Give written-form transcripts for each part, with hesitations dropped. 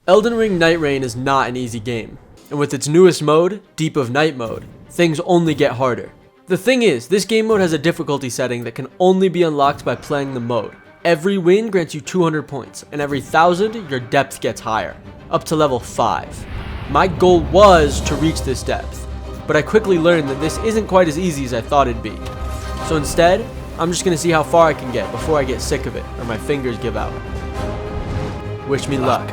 Elden Ring Nightreign is not an easy game, and with its newest mode, Deep of Night mode, things only get harder. The thing is, this game mode has a difficulty setting that can only be unlocked by playing the mode. Every win grants you 200 points, and every 1,000 your depth gets higher, up to level 5. My goal was to reach this depth, but I quickly learned that this isn't quite as easy as I thought it'd be. So instead, I'm just gonna see how far I can get before I get sick of it or my fingers give out. Wish me luck.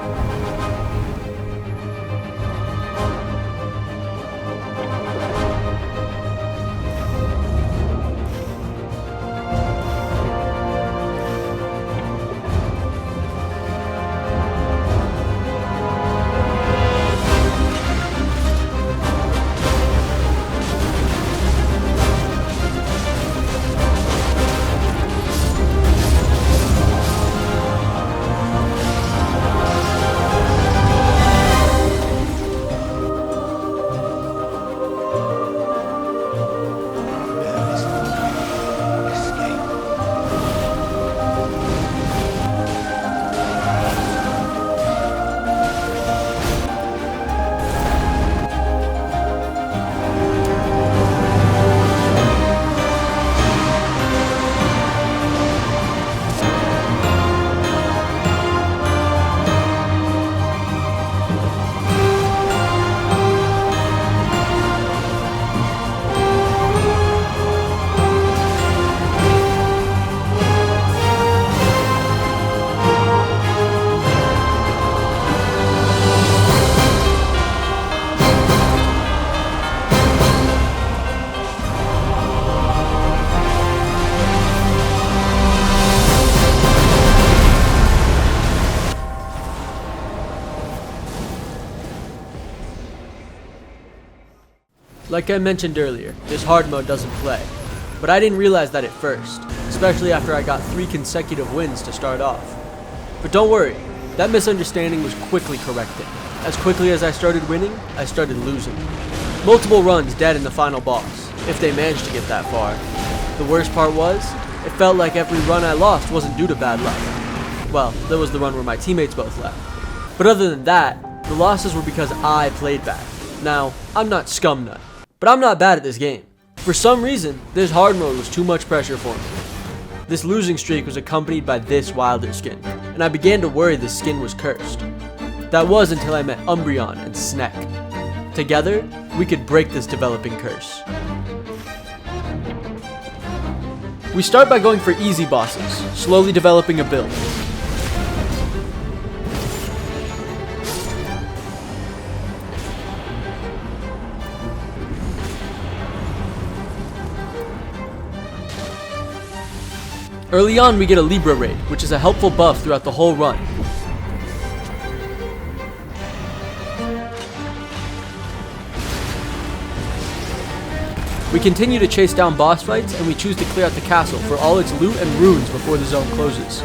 Like I mentioned earlier, this hard mode doesn't play, but I didn't realize that at first, especially after I got 3 consecutive wins to start off. But don't worry, that misunderstanding was quickly corrected. As quickly as I started winning, I started losing. Multiple runs dead in the final boss, if they managed to get that far. The worst part was, it felt like every run I lost wasn't due to bad luck. Well, there was the run where my teammates both left. But other than that, the losses were because I played bad. Now, I'm not Scumnut, but I'm not bad at this game. For some reason, this hard mode was too much pressure for me. This losing streak was accompanied by this Wilder skin, and I began to worry this skin was cursed. That was until I met Umbreon and Sneck. Together, we could break this developing curse. We start by going for easy bosses, slowly developing a build. Early on, we get a Libra raid, which is a helpful buff throughout the whole run. We continue to chase down boss fights, and we choose to clear out the castle for all its loot and runes before the zone closes.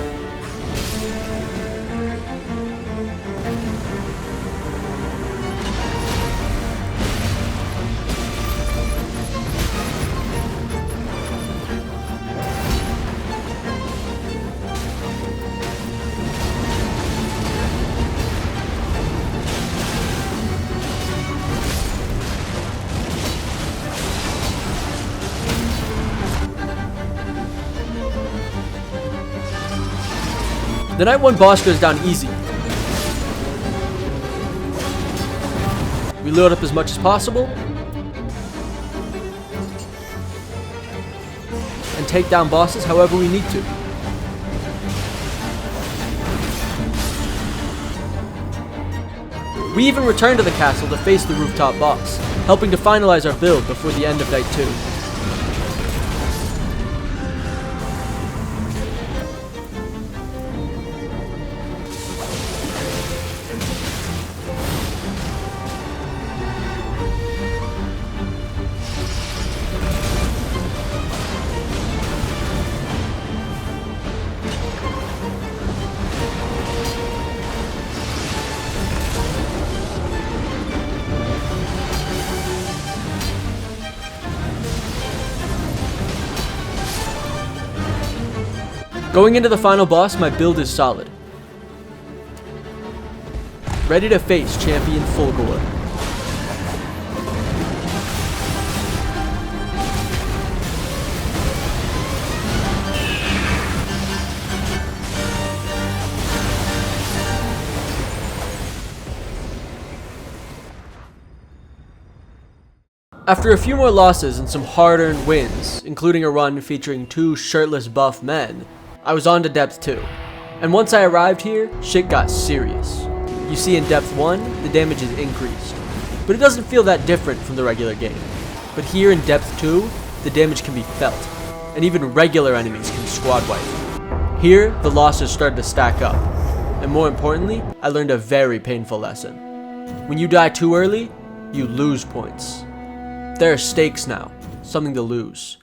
The night 1 boss goes down easy. We load up as much as possible and take down bosses however we need to. We even return to the castle to face the rooftop boss, helping to finalize our build before the end of night 2. Going into the final boss, my build is solid. ready to face champion Fulgore. After a few more losses and some hard-earned wins, including a run featuring 2 shirtless buff men, I was on to Depth 2. And once I arrived here, shit got serious. You see, in Depth 1, the damage is increased, but it doesn't feel that different from the regular game. But here in Depth 2, the damage can be felt, and even regular enemies can squad wipe. Here, the losses started to stack up, and more importantly, I learned a very painful lesson. When you die too early, you lose points. There are stakes now, something to lose.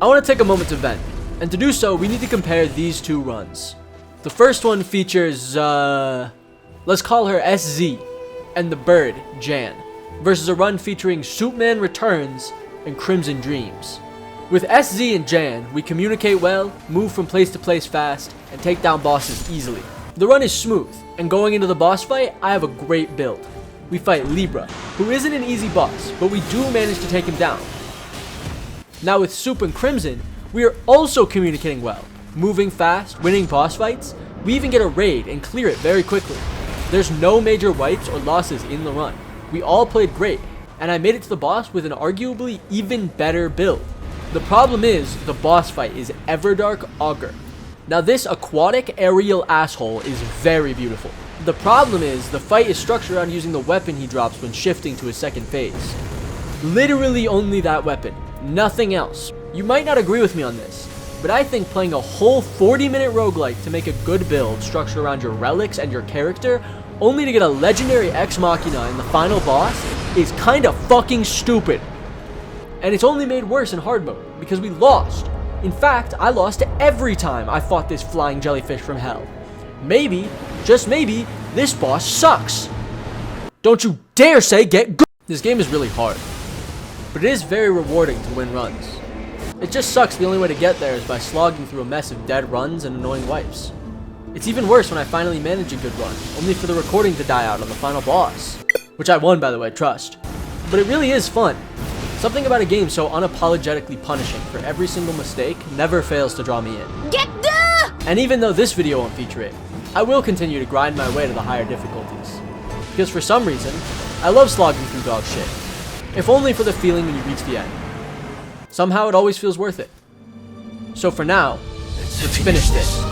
I want to take a moment to vent, and to do so, we need to compare these 2 runs. The first one features, let's call her SZ, and the bird, Jan, versus a run featuring Soupman Returns and Crimson Dreams. With SZ and Jan, we communicate well, move from place to place fast, and take down bosses easily. The run is smooth, and going into the boss fight, I have a great build. We fight Libra, who isn't an easy boss, but we do manage to take him down. Now with Soup and Crimson, we are also communicating well, moving fast, winning boss fights. We even get a raid and clear it very quickly. There's no major wipes or losses in the run. We all played great, and I made it to the boss with an arguably even better build. The problem is, the boss fight is Everdark Augur. Now this aquatic aerial asshole is very beautiful. The problem is, the fight is structured around using the weapon he drops when shifting to his second phase. Literally only that weapon, nothing else. You might not agree with me on this, but I think playing a whole 40-minute roguelike to make a good build structured around your relics and your character, only to get a legendary Ex Machina in the final boss, is kinda fucking stupid. And it's only made worse in hard mode, because we lost. In fact, I lost every time I fought this flying jellyfish from hell. Maybe, just maybe, this boss sucks. Don't you dare say get good. This game is really hard, but it is very rewarding to win runs. It just sucks the only way to get there is by slogging through a mess of dead runs and annoying wipes. It's even worse when I finally manage a good run, only for the recording to die out on the final boss. Which I won, by the way, trust. But it really is fun. Something about a game so unapologetically punishing for every single mistake never fails to draw me in. Get the! And even though this video won't feature it, I will continue to grind my way to the higher difficulties. Because for some reason, I love slogging through dog shit. If only for the feeling when you reach the end. Somehow it always feels worth it. So for now, let's finish this.